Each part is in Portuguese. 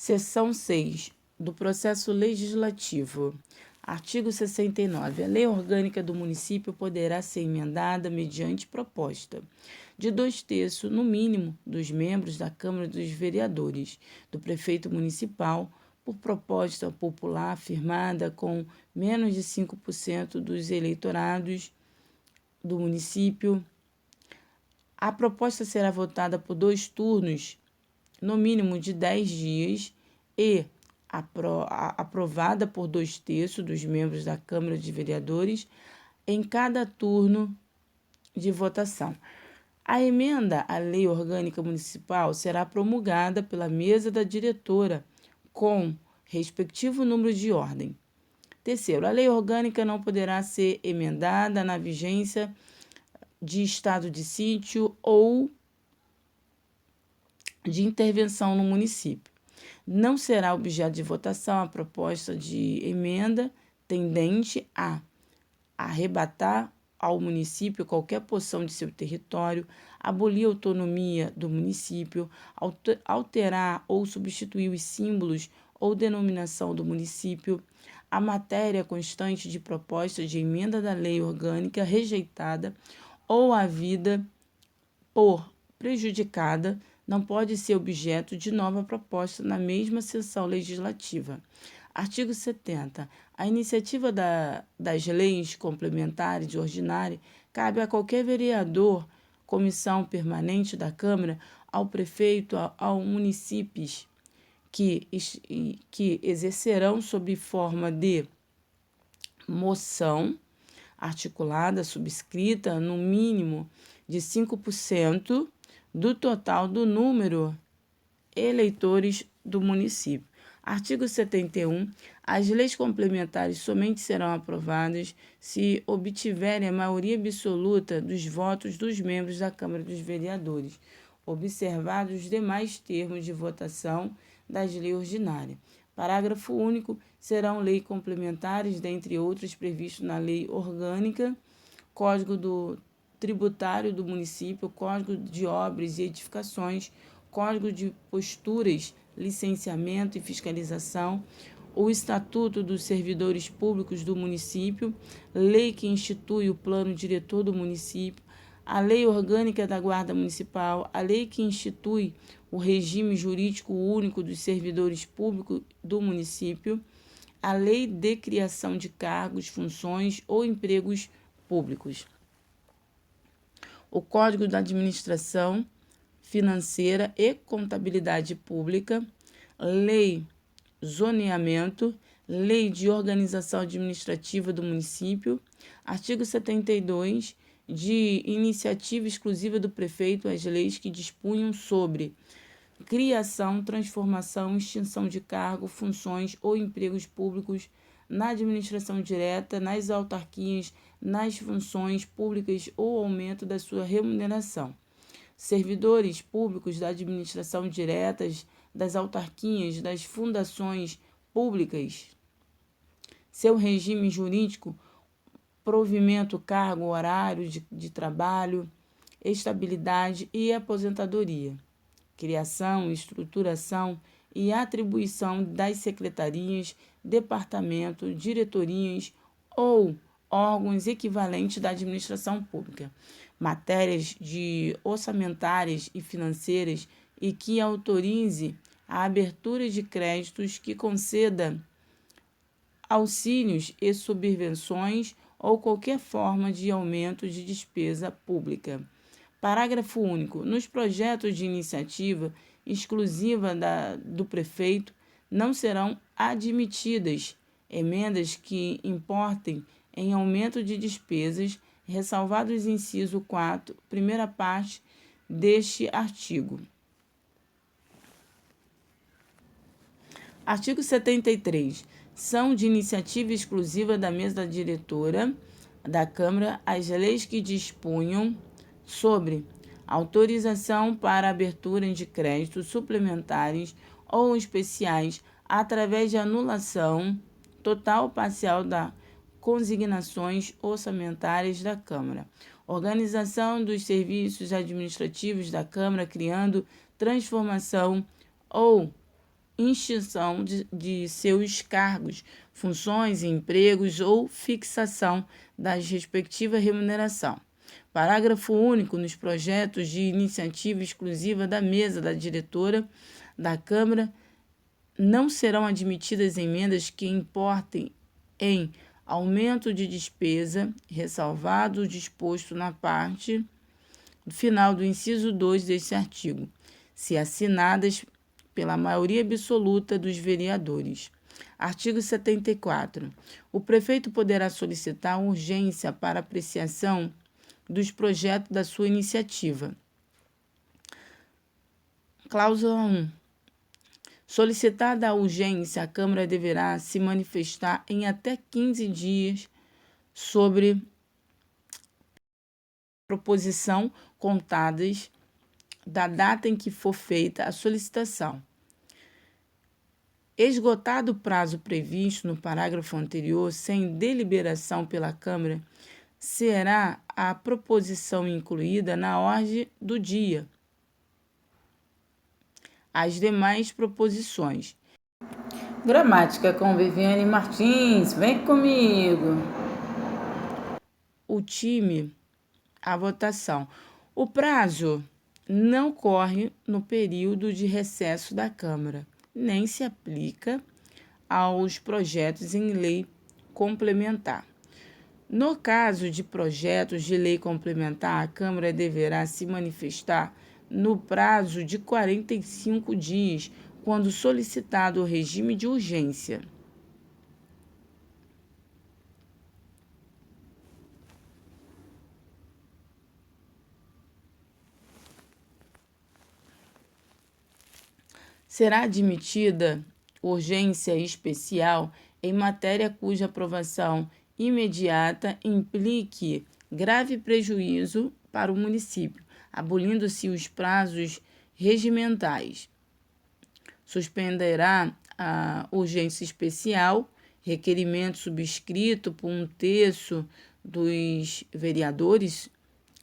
Seção 6 do Processo Legislativo. Artigo 69. A lei orgânica do município poderá ser emendada mediante proposta de 2/3, no mínimo, dos membros da Câmara dos Vereadores, do prefeito municipal, por proposta popular firmada com menos de 5% dos eleitorados do município. A proposta será votada por 2 turnos, no mínimo de 10 dias, e aprovada por 2/3 dos membros da Câmara de Vereadores em cada turno de votação. A emenda à Lei Orgânica Municipal será promulgada pela mesa da diretora, com respectivo número de ordem. Terceiro, a Lei Orgânica não poderá ser emendada na vigência de estado de sítio ou de intervenção no município. Não será objeto de votação a proposta de emenda tendente a arrebatar ao município qualquer porção de seu território, abolir a autonomia do município, alterar ou substituir os símbolos ou denominação do município. A matéria constante de proposta de emenda da lei orgânica rejeitada ou havida por prejudicada não pode ser objeto de nova proposta na mesma sessão legislativa. Artigo 70. A iniciativa das leis complementares de ordinária cabe a qualquer vereador, comissão permanente da Câmara, ao prefeito, ao municípios que exercerão sob forma de moção articulada, subscrita, no mínimo de 5% do total do número eleitores do município. Artigo 71. As leis complementares somente serão aprovadas se obtiverem a maioria absoluta dos votos dos membros da Câmara dos Vereadores, observados os demais termos de votação das leis ordinárias. Parágrafo único. Serão leis complementares, dentre outras previstas na Lei Orgânica, Código do Tributário do Município, Código de Obras e Edificações, Código de Posturas, Licenciamento e Fiscalização, o Estatuto dos Servidores Públicos do Município, lei que institui o Plano Diretor do Município, a Lei Orgânica da Guarda Municipal, a lei que institui o regime jurídico único dos servidores públicos do município, a lei de criação de cargos, funções ou empregos públicos, o Código da Administração Financeira e Contabilidade Pública, lei zoneamento, lei de organização administrativa do município. Artigo 72. De iniciativa exclusiva do prefeito, as leis que dispunham sobre criação, transformação, extinção de cargo, funções ou empregos públicos na administração direta, nas autarquias, nas funções públicas ou aumento da sua remuneração. Servidores públicos da administração diretas, das autarquias, das fundações públicas, seu regime jurídico, provimento, cargo, horário de trabalho, estabilidade e aposentadoria, criação, estruturação e atribuição das secretarias, departamento, diretorias ou órgãos equivalentes da administração pública, matérias orçamentárias e financeiras e que autorize a abertura de créditos, que conceda auxílios e subvenções ou qualquer forma de aumento de despesa pública. Parágrafo único. Nos projetos de iniciativa exclusiva do prefeito, não serão admitidas emendas que importem em aumento de despesas, ressalvado o inciso 4, primeira parte deste artigo. Artigo 73. São de iniciativa exclusiva da mesa da diretora da Câmara as leis que dispunham sobre autorização para abertura de créditos suplementares ou especiais através de anulação total ou parcial das consignações orçamentárias da Câmara. Organização dos serviços administrativos da Câmara, criando, transformação ou extinção de seus cargos, funções, empregos ou fixação das respectivas remuneração. Parágrafo único. Nos projetos de iniciativa exclusiva da mesa da diretora da Câmara, não serão admitidas emendas que importem em aumento de despesa, ressalvado o disposto na parte final do inciso 2 deste artigo, se assinadas pela maioria absoluta dos vereadores. Artigo 74. O prefeito poderá solicitar urgência para apreciação dos projetos da sua iniciativa. Cláusula 1. Solicitada a urgência, a Câmara deverá se manifestar em até 15 dias sobre proposição contadas da data em que for feita a solicitação. Esgotado o prazo previsto no parágrafo anterior, sem deliberação pela Câmara, será a proposição incluída na ordem do dia. As demais proposições. Gramática com Viviane Martins, vem comigo. O time, a votação. O prazo não corre no período de recesso da Câmara, nem se aplica aos projetos em lei complementar. No caso de projetos de lei complementar, a Câmara deverá se manifestar no prazo de 45 dias, quando solicitado o regime de urgência. Será admitida urgência especial em matéria cuja aprovação imediata implique grave prejuízo para o município, abolindo-se os prazos regimentais. Suspenderá a urgência especial, requerimento subscrito por 1/3 dos vereadores,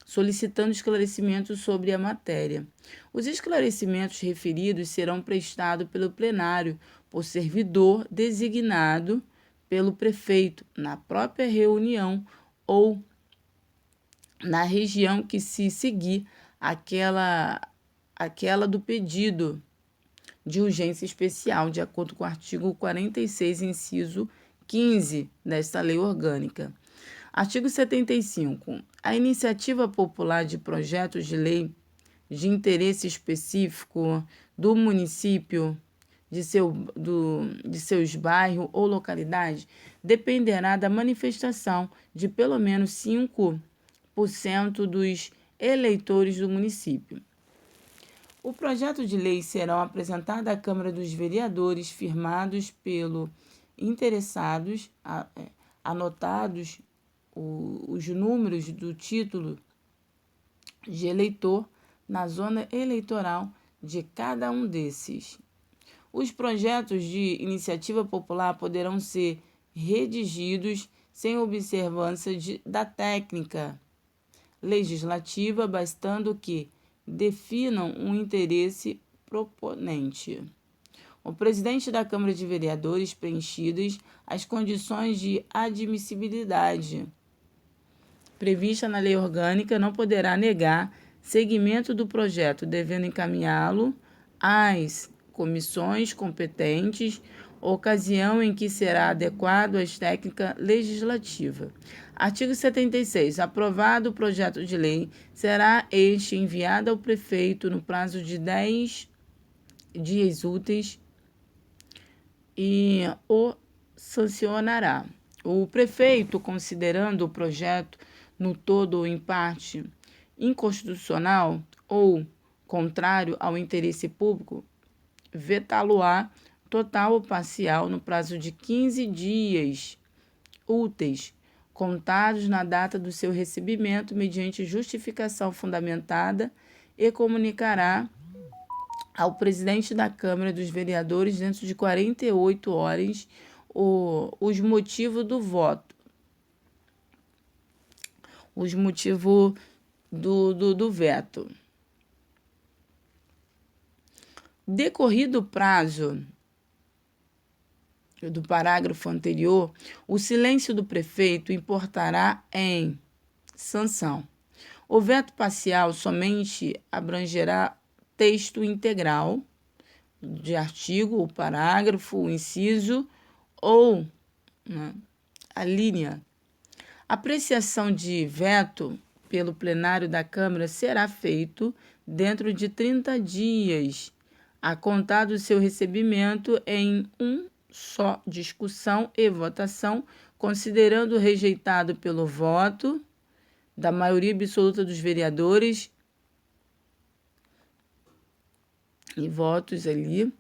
solicitando esclarecimentos sobre a matéria. Os esclarecimentos referidos serão prestados pelo plenário por servidor designado pelo prefeito na própria reunião ou na região que se seguir aquela do pedido de urgência especial, de acordo com o artigo 46, inciso 15 desta lei orgânica. Artigo 75. A iniciativa popular de projetos de lei de interesse específico do município, de seus bairros ou localidades, dependerá da manifestação de pelo menos 5% dos eleitores do município. O projeto de lei será apresentado à Câmara dos Vereadores, firmados pelo interessados, anotados os números do título de eleitor na zona eleitoral de cada um desses. Os projetos de iniciativa popular poderão ser redigidos sem observância da técnica legislativa, bastando que definam um interesse proponente. O presidente da Câmara de Vereadores, preenchidas as condições de admissibilidade prevista na lei orgânica, não poderá negar seguimento do projeto, devendo encaminhá-lo às comissões competentes, ocasião em que será adequado às técnicas legislativas. Artigo 76. Aprovado o projeto de lei, será este enviado ao prefeito no prazo de 10 dias úteis e o sancionará. O prefeito, considerando o projeto no todo ou em parte inconstitucional ou contrário ao interesse público, vetá-lo-á total ou parcial no prazo de 15 dias úteis, contados na data do seu recebimento, mediante justificação fundamentada, e comunicará ao presidente da Câmara dos Vereadores, dentro de 48 horas, os motivos do voto. Os motivos do veto. Decorrido o prazo do parágrafo anterior, o silêncio do prefeito importará em sanção. O veto parcial somente abrangerá texto integral de artigo, o parágrafo, o inciso ou, né, a linha. A apreciação de veto pelo plenário da Câmara será feito dentro de 30 dias, a contar do seu recebimento em só discussão e votação, considerando rejeitado pelo voto da maioria absoluta dos vereadores e votos ali.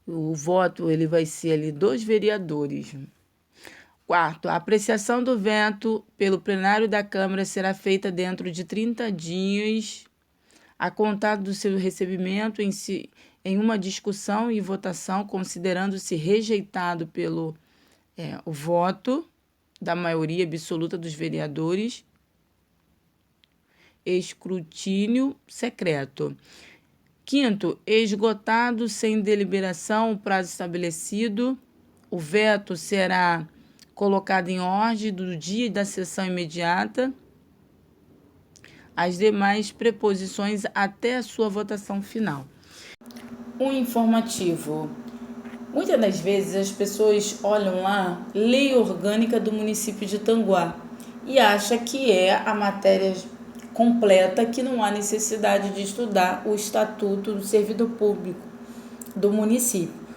O voto ele vai ser ali dos vereadores. Quarto, a apreciação do veto pelo plenário da Câmara será feita dentro de 30 dias, a contar do seu recebimento em uma discussão e votação, considerando-se rejeitado pelo o voto da maioria absoluta dos vereadores, escrutínio secreto. Quinto, esgotado sem deliberação o prazo estabelecido, o veto será colocado em ordem do dia da sessão imediata, as demais preposições até a sua votação final. Um informativo. Muitas das vezes as pessoas olham lá Lei Orgânica do município de Tanguá e acham que é a matéria completa, que não há necessidade de estudar o Estatuto do Servidor Público do município.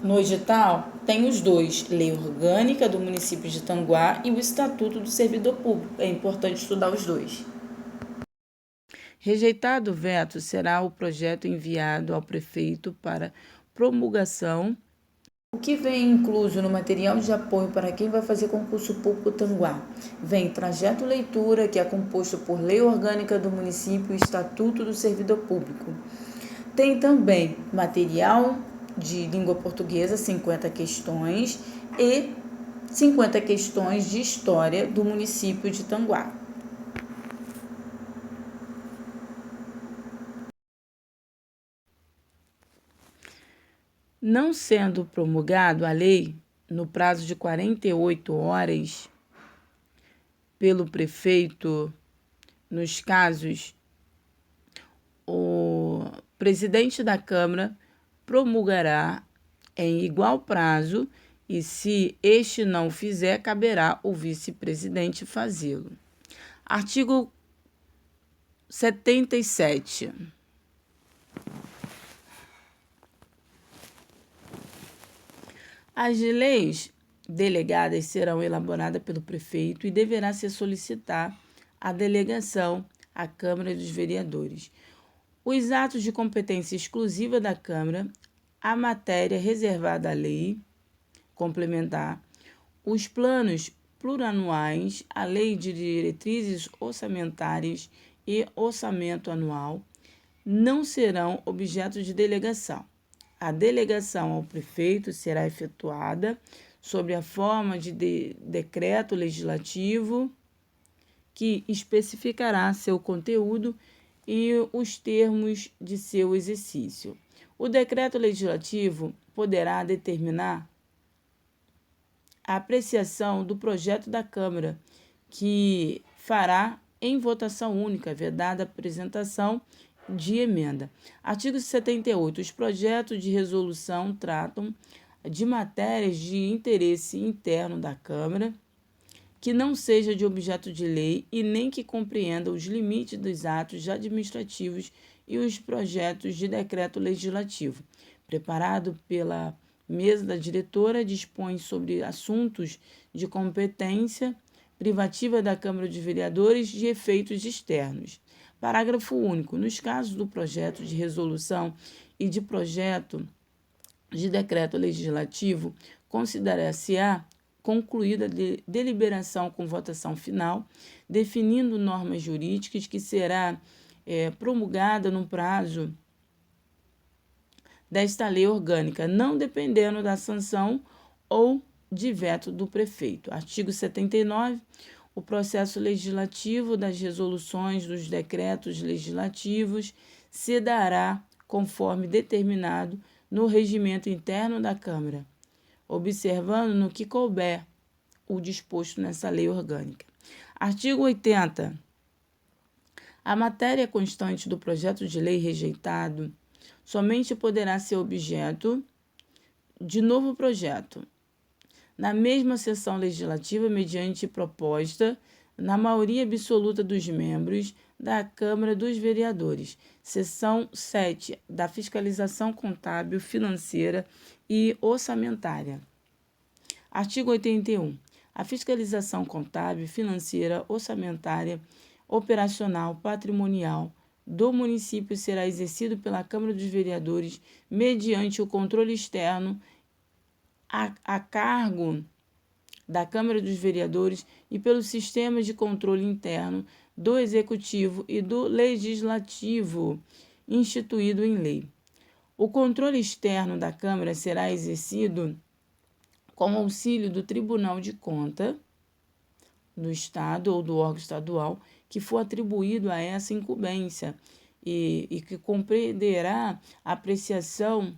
No edital tem os dois, Lei Orgânica do município de Tanguá e o Estatuto do Servidor Público. É importante estudar os dois. Rejeitado o veto, será o projeto enviado ao prefeito para promulgação. O que vem incluso no material de apoio para quem vai fazer concurso público Tanguá? Vem trajeto leitura, que é composto por Lei Orgânica do município e Estatuto do Servidor Público. Tem também material de língua portuguesa, 50 questões, e 50 questões de história do município de Tanguá. Não sendo promulgado a lei no prazo de 48 horas pelo prefeito, nos casos, o presidente da Câmara promulgará em igual prazo e, se este não fizer, caberá o vice-presidente fazê-lo. Artigo 77. As leis delegadas serão elaboradas pelo prefeito e deverá ser solicitar a delegação à Câmara dos Vereadores. Os atos de competência exclusiva da Câmara, a matéria reservada à lei complementar, os planos plurianuais, a lei de diretrizes orçamentárias e orçamento anual, não serão objeto de delegação. A delegação ao prefeito será efetuada sob a forma de decreto legislativo que especificará seu conteúdo e os termos de seu exercício. O decreto legislativo poderá determinar a apreciação do projeto da Câmara, que fará em votação única, vedada a apresentação de emenda. Artigo 78. Os projetos de resolução tratam de matérias de interesse interno da Câmara, que não seja de objeto de lei e nem que compreenda os limites dos atos administrativos e os projetos de decreto legislativo. Preparado pela mesa da diretora, dispõe sobre assuntos de competência privativa da Câmara de Vereadores de efeitos externos. Parágrafo único. Nos casos do projeto de resolução e de projeto de decreto legislativo, considerar-se-á concluída a deliberação com votação final, definindo normas jurídicas que será promulgada no prazo desta lei orgânica, não dependendo da sanção ou de veto do prefeito. Artigo 79. O processo legislativo das resoluções dos decretos legislativos se dará conforme determinado no regimento interno da Câmara, observando no que couber o disposto nessa lei orgânica. Artigo 80. A matéria constante do projeto de lei rejeitado somente poderá ser objeto de novo projeto na mesma sessão legislativa mediante proposta na maioria absoluta dos membros da Câmara dos Vereadores. Seção 7 da Fiscalização Contábil, Financeira e Orçamentária. Artigo 81. A fiscalização contábil, financeira, orçamentária, operacional, patrimonial do município será exercido pela Câmara dos Vereadores mediante o controle externo a cargo da Câmara dos Vereadores e pelos sistemas de controle interno do Executivo e do Legislativo instituído em lei. O controle externo da Câmara será exercido com auxílio do Tribunal de Contas do Estado ou do órgão estadual que for atribuído a essa incumbência e que compreenderá a apreciação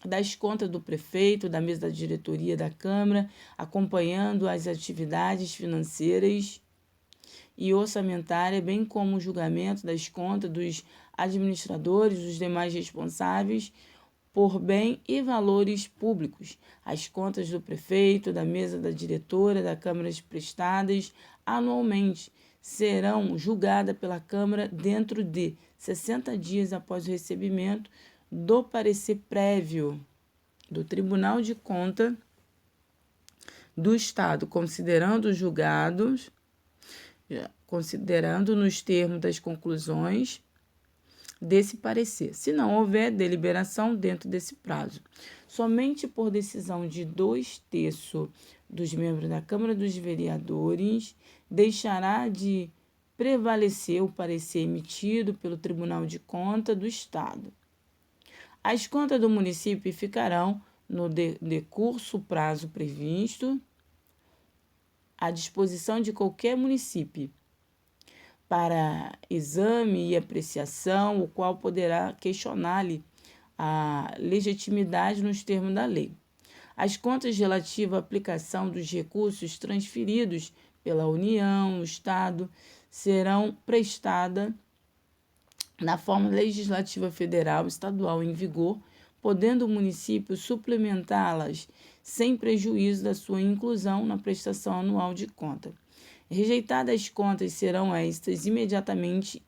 das contas do prefeito, da mesa da diretoria da Câmara, acompanhando as atividades financeiras e orçamentárias, bem como o julgamento das contas dos administradores, dos demais responsáveis por bem e valores públicos. As contas do prefeito, da mesa da diretora da Câmara prestadas anualmente serão julgadas pela Câmara dentro de 60 dias após o recebimento do parecer prévio do Tribunal de Contas do Estado, considerando nos termos das conclusões desse parecer, se não houver deliberação dentro desse prazo. Somente por decisão de 2/3 dos membros da Câmara dos Vereadores deixará de prevalecer o parecer emitido pelo Tribunal de Contas do Estado. As contas do município ficarão, no decurso prazo previsto, à disposição de qualquer município para exame e apreciação, o qual poderá questionar-lhe a legitimidade nos termos da lei. As contas relativas à aplicação dos recursos transferidos pela União, o Estado, serão prestadas na forma legislativa federal e estadual em vigor, podendo o município suplementá-las sem prejuízo da sua inclusão na prestação anual de conta. Rejeitadas as contas, serão estas imediatamente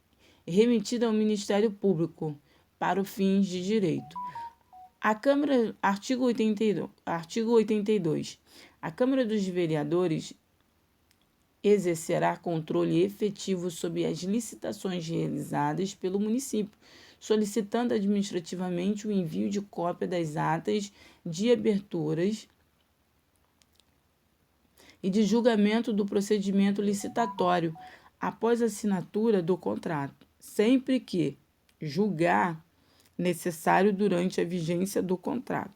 remetidas ao Ministério Público para os fins de direito. A Câmara, artigo 82. A Câmara dos Vereadores exercerá controle efetivo sobre as licitações realizadas pelo município, solicitando administrativamente o envio de cópia das atas de aberturas e de julgamento do procedimento licitatório após a assinatura do contrato, sempre que julgar necessário durante a vigência do contrato.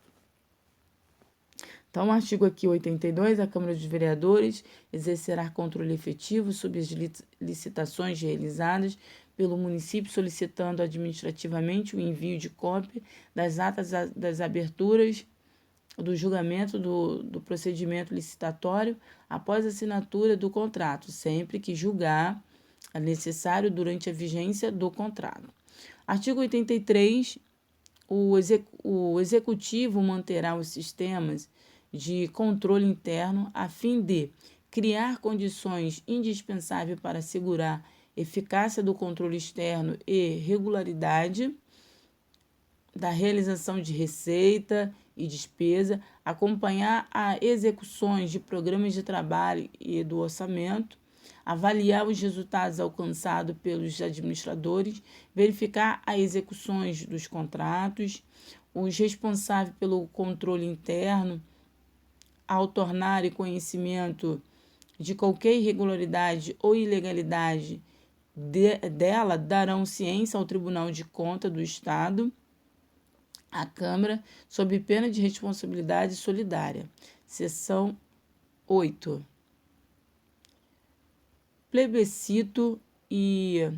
Então, o artigo aqui 82, a Câmara dos Vereadores exercerá controle efetivo sobre as licitações realizadas pelo município, solicitando administrativamente o envio de cópia das atas das aberturas do julgamento do procedimento licitatório após a assinatura do contrato, sempre que julgar necessário durante a vigência do contrato. Artigo 83, o Executivo manterá os sistemas de controle interno a fim de criar condições indispensáveis para assegurar eficácia do controle externo e regularidade da realização de receita e despesa, acompanhar as execuções de programas de trabalho e do orçamento, avaliar os resultados alcançados pelos administradores, verificar as execuções dos contratos, os responsáveis pelo controle interno, ao tornarem conhecimento de qualquer irregularidade ou ilegalidade dela, darão ciência ao Tribunal de Contas do Estado, à Câmara, sob pena de responsabilidade solidária. Seção 8. Plebiscito e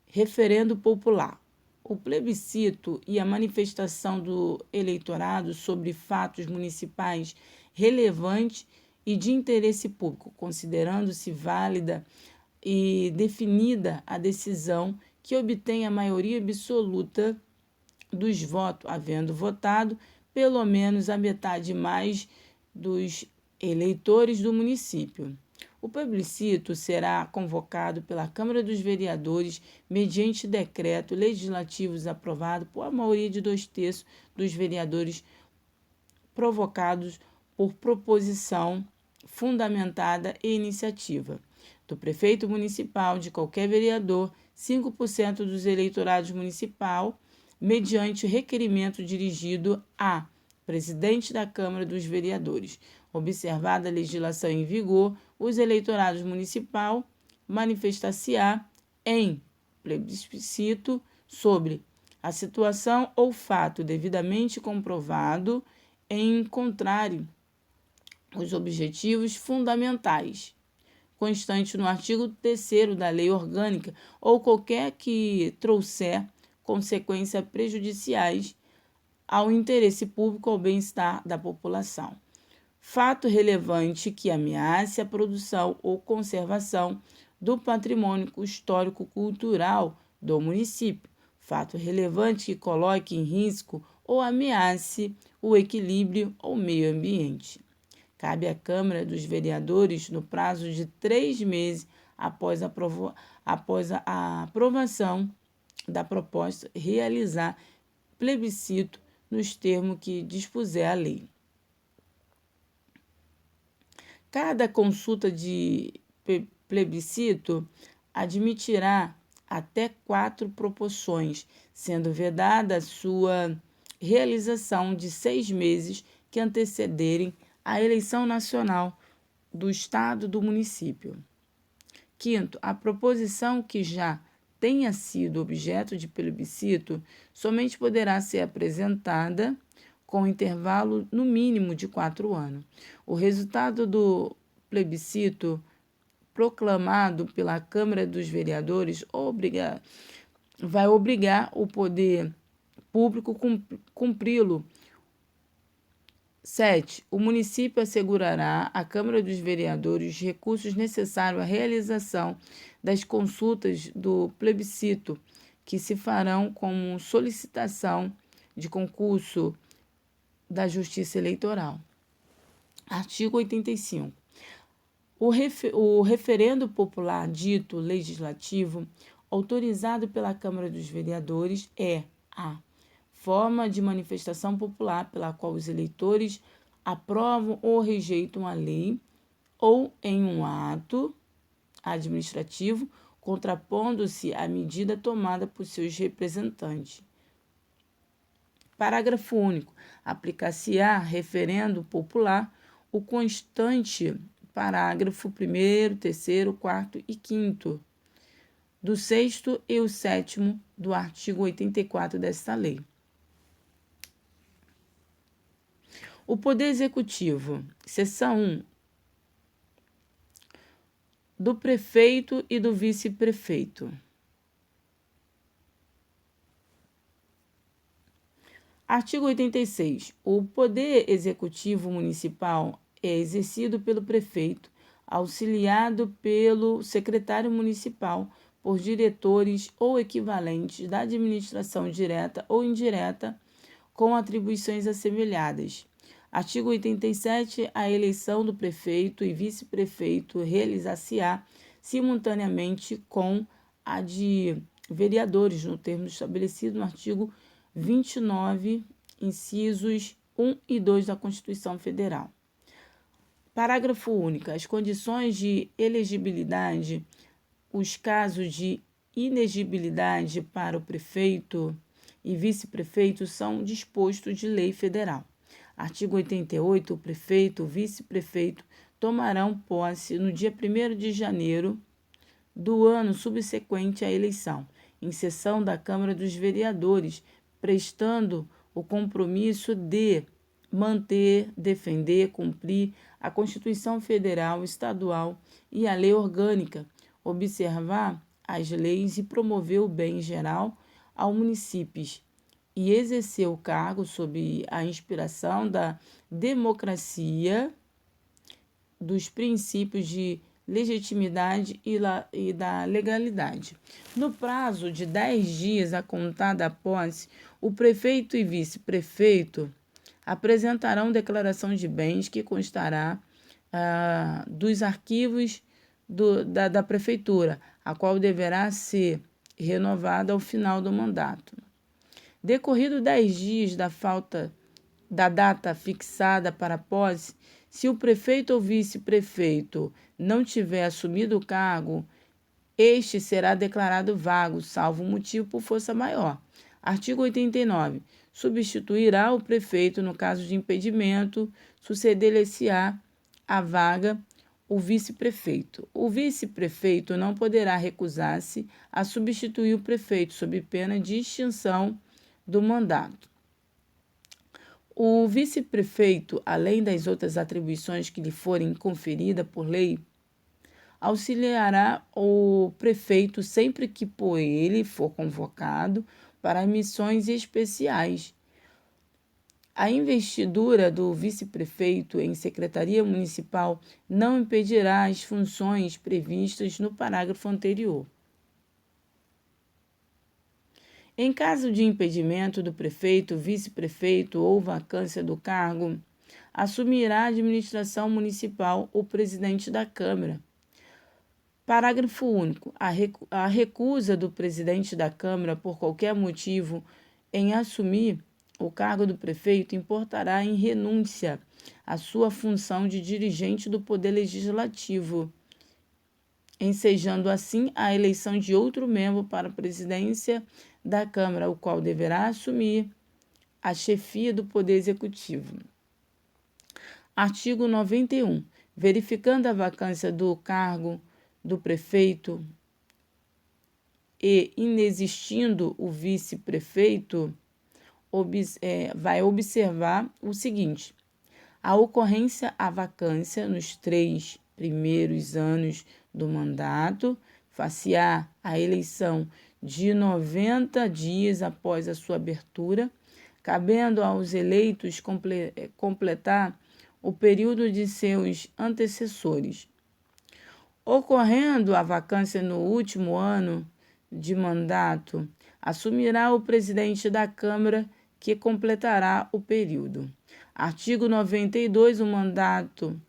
referendo popular. O plebiscito e a manifestação do eleitorado sobre fatos municipais relevantes e de interesse público, considerando-se válida e definida a decisão que obtém a maioria absoluta dos votos, havendo votado pelo menos a metade mais dos eleitores do município. O plebiscito será convocado pela Câmara dos Vereadores mediante decreto legislativo aprovado por maioria de 2/3 dos vereadores, provocados por proposição fundamentada e iniciativa do prefeito municipal, de qualquer vereador, 5% dos eleitorados municipal, mediante requerimento dirigido a presidente da Câmara dos Vereadores. Observada a legislação em vigor, os eleitorados municipal manifestar-se-á em plebiscito sobre a situação ou fato devidamente comprovado em contrário os objetivos fundamentais constante no artigo 3º da Lei Orgânica ou qualquer que trouxer consequências prejudiciais ao interesse público ou ao bem-estar da população. Fato relevante que ameace a produção ou conservação do patrimônio histórico-cultural do município. Fato relevante que coloque em risco ou ameace o equilíbrio ou meio ambiente. Cabe à Câmara dos Vereadores, no prazo de 3 meses após a aprovação da proposta, realizar plebiscito nos termos que dispuser a lei. Cada consulta de plebiscito admitirá até 4 proposições, sendo vedada a sua realização de 6 meses que antecederem a eleição nacional do Estado do município. Quinto, a proposição que já tenha sido objeto de plebiscito somente poderá ser apresentada com intervalo no mínimo de 4 anos. O resultado do plebiscito proclamado pela Câmara dos Vereadores vai obrigar o poder público a cumpri-lo. 7. O município assegurará à Câmara dos Vereadores os recursos necessários à realização das consultas do plebiscito, que se farão como solicitação de concurso da Justiça Eleitoral. Artigo 85. O referendo popular dito legislativo, autorizado pela Câmara dos Vereadores, é a forma de manifestação popular pela qual os eleitores aprovam ou rejeitam a lei ou em um ato administrativo, contrapondo-se à medida tomada por seus representantes. Parágrafo único. Aplicar-se-á referendo popular o constante parágrafo 1º, 3º, 4º e 5º do 6º e o 7º do artigo 84 desta lei. O Poder Executivo, seção 1, do prefeito e do vice-prefeito. Artigo 86. O Poder Executivo Municipal é exercido pelo prefeito, auxiliado pelo secretário municipal, por diretores ou equivalentes da administração direta ou indireta, com atribuições assemelhadas. Artigo 87. A eleição do prefeito e vice-prefeito realizar-se-á simultaneamente com a de vereadores, no termo estabelecido no artigo 29, incisos 1 e 2 da Constituição Federal. Parágrafo único. As condições de elegibilidade, os casos de inegibilidade para o prefeito e vice-prefeito são dispostos de lei federal. Artigo 88. O prefeito e o vice-prefeito tomarão posse no dia 1º de janeiro do ano subsequente à eleição, em sessão da Câmara dos Vereadores, prestando o compromisso de manter, defender, cumprir a Constituição Federal, Estadual e a Lei Orgânica, observar as leis e promover o bem geral ao munícipes e exercer o cargo sob a inspiração da democracia, dos princípios de legitimidade e da legalidade. No prazo de 10 dias a contar da posse, o prefeito e vice-prefeito apresentarão declaração de bens que constará dos arquivos da prefeitura, a qual deverá ser renovada ao final do mandato. Decorrido 10 dias da data fixada para a posse, se o prefeito ou vice-prefeito não tiver assumido o cargo, este será declarado vago, salvo motivo por força maior. Artigo 89. Substituirá o prefeito no caso de impedimento, suceder-lhe-á a vaga o vice-prefeito. O vice-prefeito não poderá recusar-se a substituir o prefeito sob pena de extinção do mandato. O vice-prefeito, além das outras atribuições que lhe forem conferidas por lei, auxiliará o prefeito sempre que por ele for convocado para missões especiais. A investidura do vice-prefeito em secretaria municipal não impedirá as funções previstas no parágrafo anterior. Em caso de impedimento do prefeito, vice-prefeito ou vacância do cargo, assumirá a administração municipal o presidente da Câmara. Parágrafo único. A recusa do presidente da Câmara por qualquer motivo em assumir o cargo do prefeito importará em renúncia à sua função de dirigente do Poder Legislativo, ensejando assim a eleição de outro membro para a presidência da Câmara, o qual deverá assumir a chefia do Poder Executivo. Artigo 91. Verificando a vacância do cargo do prefeito e inexistindo o vice-prefeito, vai observar o seguinte: a ocorrência à vacância nos 3 primeiros anos do mandato, far-se-á a eleição de 90 dias após a sua abertura, cabendo aos eleitos completar o período de seus antecessores. Ocorrendo a vacância no último ano de mandato, assumirá o presidente da Câmara, que completará o período. Artigo 92. O mandato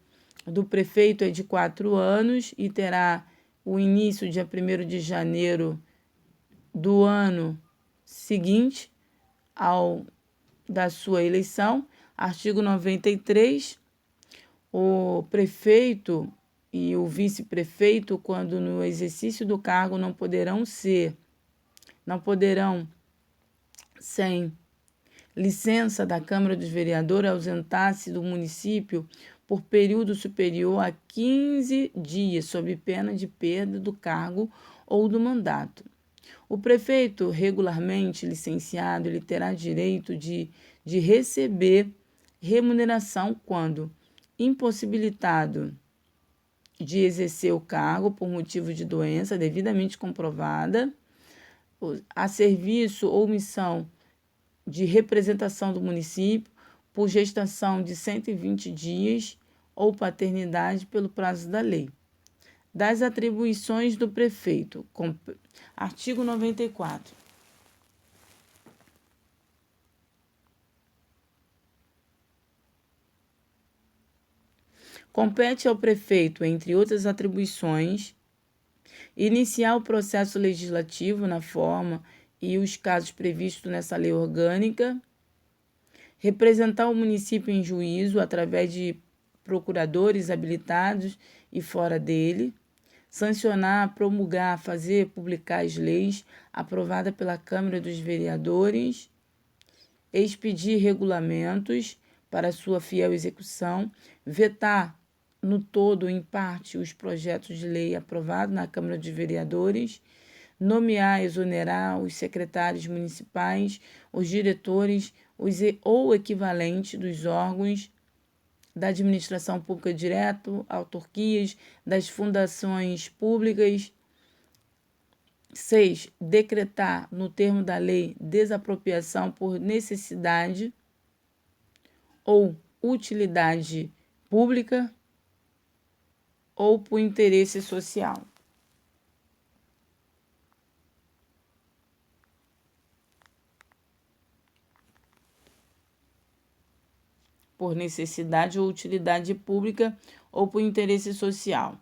do prefeito é de 4 anos e terá o início dia 1º de janeiro do ano seguinte ao da sua eleição. Artigo 93. O prefeito e o vice-prefeito, quando no exercício do cargo, não poderão, sem licença da Câmara dos Vereadores, ausentar-se do município por período superior a 15 dias, sob pena de perda do cargo ou do mandato. O prefeito regularmente licenciado, ele terá direito de receber remuneração quando impossibilitado de exercer o cargo por motivo de doença devidamente comprovada, a serviço ou missão de representação do município por gestação de 120 dias ou paternidade pelo prazo da lei. Das atribuições do prefeito. Artigo 94. Compete ao prefeito, entre outras atribuições, iniciar o processo legislativo na forma e os casos previstos nessa lei orgânica, representar o município em juízo através de procuradores habilitados e fora dele, sancionar, promulgar, fazer publicar as leis aprovadas pela Câmara dos Vereadores, expedir regulamentos para sua fiel execução, vetar no todo ou em parte os projetos de lei aprovados na Câmara dos Vereadores, nomear, exonerar os secretários municipais, os diretores ou equivalentes dos órgãos da administração pública direta, autarquias, das fundações públicas, 6. Decretar, no termo da lei, desapropriação por necessidade ou utilidade pública ou por interesse social. Por necessidade ou utilidade pública ou por interesse social.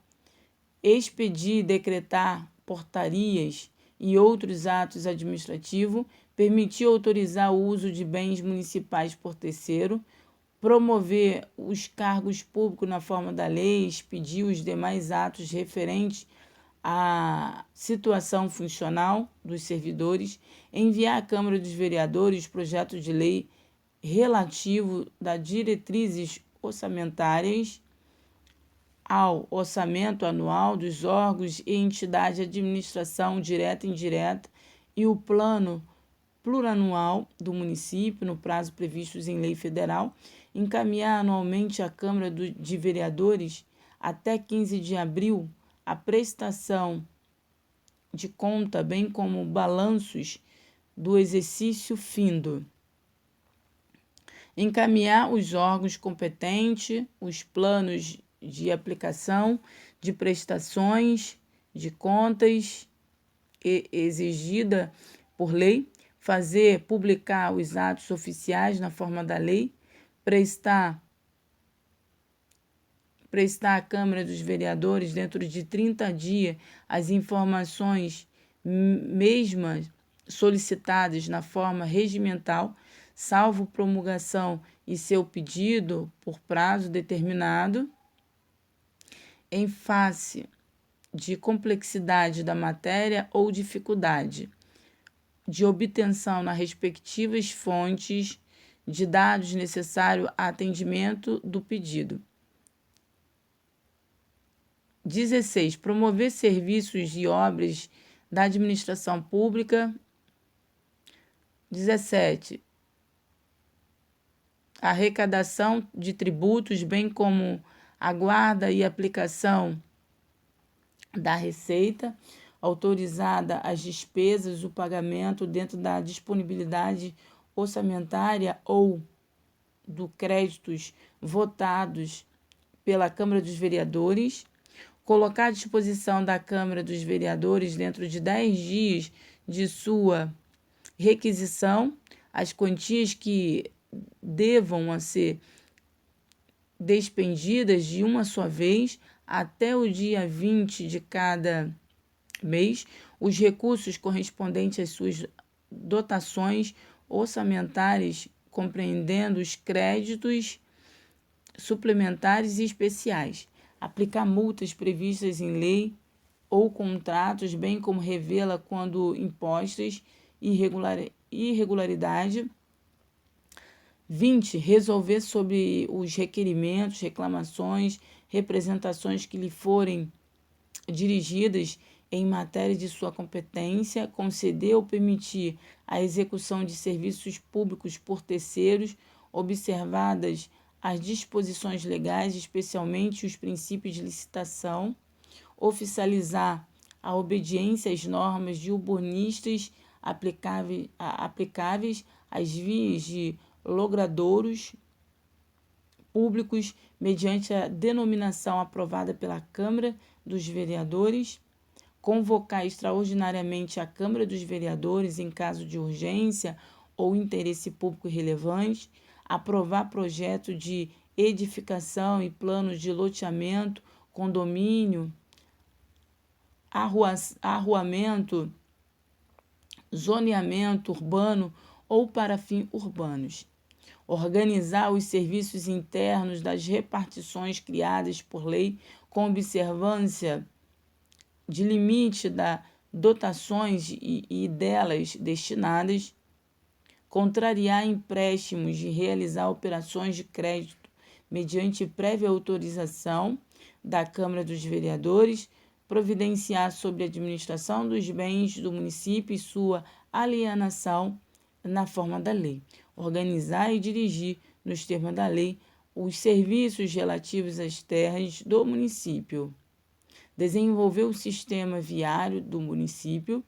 Expedir, decretar portarias e outros atos administrativos, permitir ou autorizar o uso de bens municipais por terceiro, promover os cargos públicos na forma da lei, expedir os demais atos referentes à situação funcional dos servidores, enviar à Câmara dos Vereadores projetos de lei relativo das diretrizes orçamentárias ao orçamento anual dos órgãos e entidades de administração direta e indireta e o plano plurianual do município, no prazo previsto em lei federal, encaminhar anualmente à Câmara de Vereadores, até 15 de abril, a prestação de conta, bem como balanços do exercício findo. Encaminhar os órgãos competentes, os planos de aplicação de prestações de contas exigida por lei, fazer publicar os atos oficiais na forma da lei, prestar à Câmara dos Vereadores, dentro de 30 dias, as informações mesmas solicitadas na forma regimental, salvo promulgação e seu pedido por prazo determinado. Em face de complexidade da matéria ou dificuldade de obtenção nas respectivas fontes de dados necessários a atendimento do pedido. 16. Promover serviços e obras da administração pública. 17. Arrecadação de tributos, bem como a guarda e aplicação da receita, autorizada as despesas, o pagamento dentro da disponibilidade orçamentária ou do créditos votados pela Câmara dos Vereadores, colocar à disposição da Câmara dos Vereadores, dentro de 10 dias de sua requisição, as quantias que devam a ser despendidas de uma só vez até o dia 20 de cada mês, os recursos correspondentes às suas dotações orçamentárias, compreendendo os créditos suplementares e especiais, aplicar multas previstas em lei ou contratos, bem como revê-la quando impostas irregularidade. 20. Resolver sobre os requerimentos, reclamações, representações que lhe forem dirigidas em matéria de sua competência, conceder ou permitir a execução de serviços públicos por terceiros, observadas as disposições legais, especialmente os princípios de licitação, oficializar a obediência às normas de urbanistas aplicáveis às vias de logradouros públicos mediante a denominação aprovada pela Câmara dos Vereadores, convocar extraordinariamente a Câmara dos Vereadores em caso de urgência ou interesse público relevante, aprovar projeto de edificação e planos de loteamento, condomínio, arruamento, zoneamento urbano ou para fins urbanos. Organizar os serviços internos das repartições criadas por lei com observância de limite das dotações e delas destinadas, contrariar empréstimos e realizar operações de crédito mediante prévia autorização da Câmara dos Vereadores, providenciar sobre a administração dos bens do município e sua alienação na forma da lei, organizar e dirigir, nos termos da lei, os serviços relativos às terras do município, desenvolver o sistema viário do município,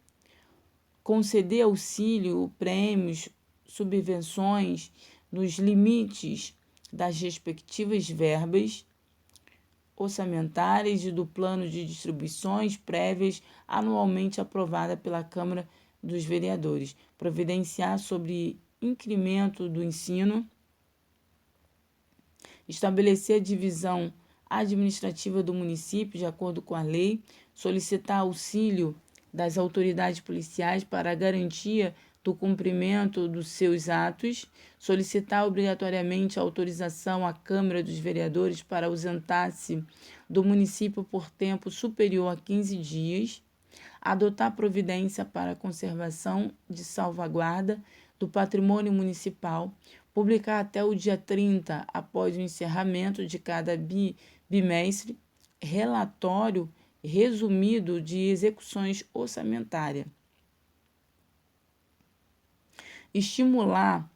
conceder auxílio, prêmios, subvenções nos limites das respectivas verbas orçamentárias e do plano de distribuições prévias anualmente aprovada pela Câmara dos Vereadores, providenciar sobre incremento do ensino, estabelecer a divisão administrativa do município de acordo com a lei, solicitar auxílio das autoridades policiais para a garantia do cumprimento dos seus atos, solicitar obrigatoriamente a autorização à Câmara dos Vereadores para ausentar-se do município por tempo superior a 15 dias, adotar providência para a conservação de salvaguarda do patrimônio municipal, publicar até o dia 30, após o encerramento de cada bimestre, relatório resumido de execuções orçamentárias. Estimular,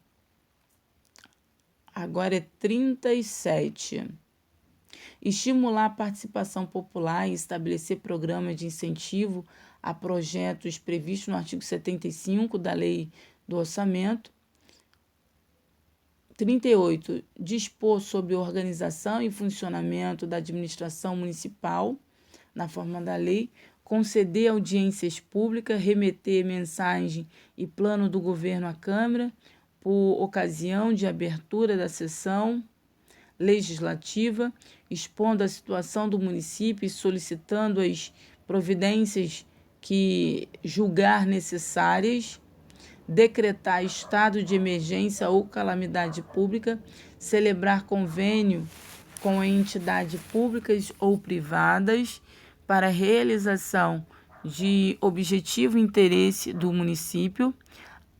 agora é 37. Estimular a participação popular e estabelecer programas de incentivo a projetos previstos no artigo 75 da Lei do Orçamento. 38. Dispor sobre a organização e funcionamento da administração municipal, na forma da lei, conceder audiências públicas, remeter mensagem e plano do governo à Câmara, por ocasião de abertura da sessão legislativa, expondo a situação do município e solicitando as providências que julgar necessárias, decretar estado de emergência ou calamidade pública, celebrar convênio com entidades públicas ou privadas para realização de objetivo e interesse do município,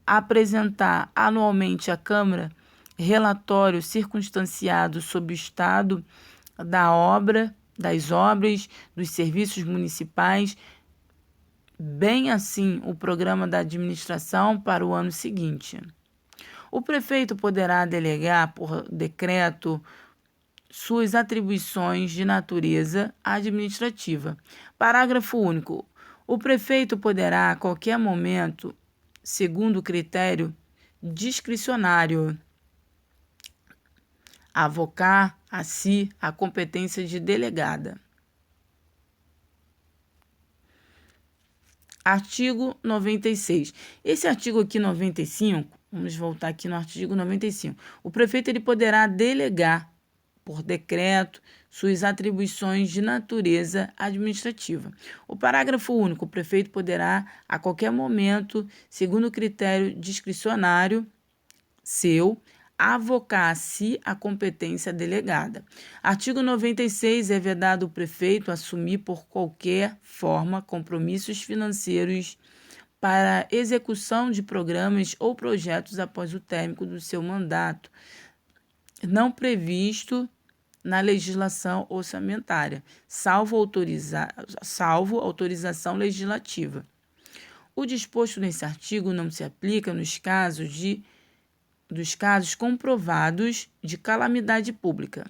apresentar anualmente à Câmara relatório circunstanciado sobre o estado da obra, das obras, dos serviços municipais, bem assim o programa da administração para o ano seguinte. O prefeito poderá delegar por decreto suas atribuições de natureza administrativa. Parágrafo único. O prefeito poderá, a qualquer momento, segundo critério discricionário, avocar a si a competência de delegada. Artigo 96. Esse artigo aqui, 95, vamos voltar aqui no artigo 95. O prefeito ele poderá delegar, por decreto, suas atribuições de natureza administrativa. O parágrafo único. O prefeito poderá, a qualquer momento, segundo critério discricionário seu, avocar a si a competência delegada. Artigo 96. É vedado o prefeito assumir por qualquer forma compromissos financeiros para execução de programas ou projetos após o término do seu mandato, não previsto na legislação orçamentária, salvo autorização legislativa. O disposto nesse artigo não se aplica dos casos comprovados de calamidade pública.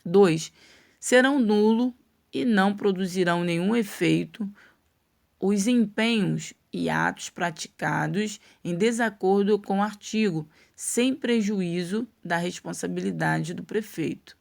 2. Serão nulo e não produzirão nenhum efeito os empenhos e atos praticados em desacordo com o artigo, sem prejuízo da responsabilidade do prefeito.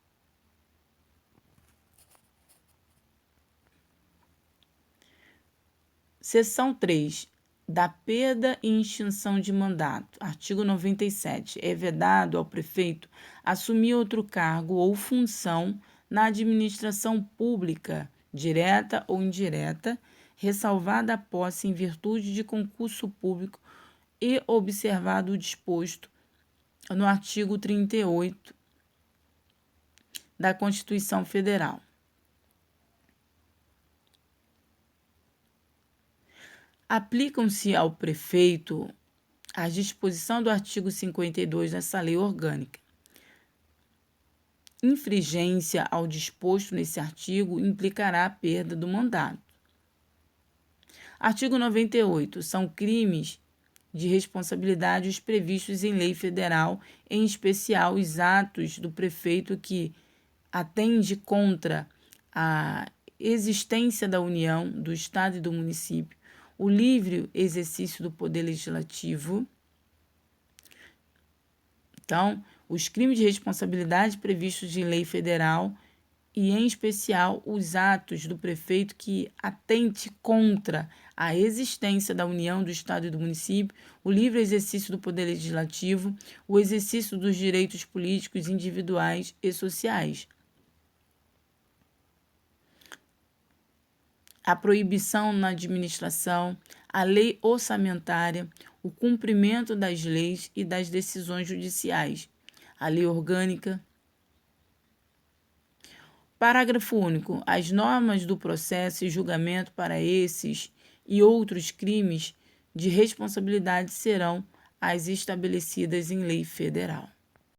Seção 3. Da perda e extinção de mandato. Artigo 97. É vedado ao prefeito assumir outro cargo ou função na administração pública, direta ou indireta, ressalvada a posse em virtude de concurso público e observado o disposto no artigo 38 da Constituição Federal. Aplicam-se ao prefeito as disposições do artigo 52 dessa lei orgânica. Infringência ao disposto nesse artigo implicará a perda do mandato. Artigo 98. São crimes de responsabilidade os previstos em lei federal, em especial os atos do prefeito que atende contra a existência da União, do Estado e do município, o livre exercício do poder legislativo. Então, os crimes de responsabilidade previstos em lei federal e, em especial, os atos do prefeito que atente contra a existência da União, do Estado e do município, o livre exercício do poder legislativo, o exercício dos direitos políticos individuais e sociais. A proibição na administração, a lei orçamentária, o cumprimento das leis e das decisões judiciais, a lei orgânica. Parágrafo único. As normas do processo e julgamento para esses e outros crimes de responsabilidade serão as estabelecidas em lei federal.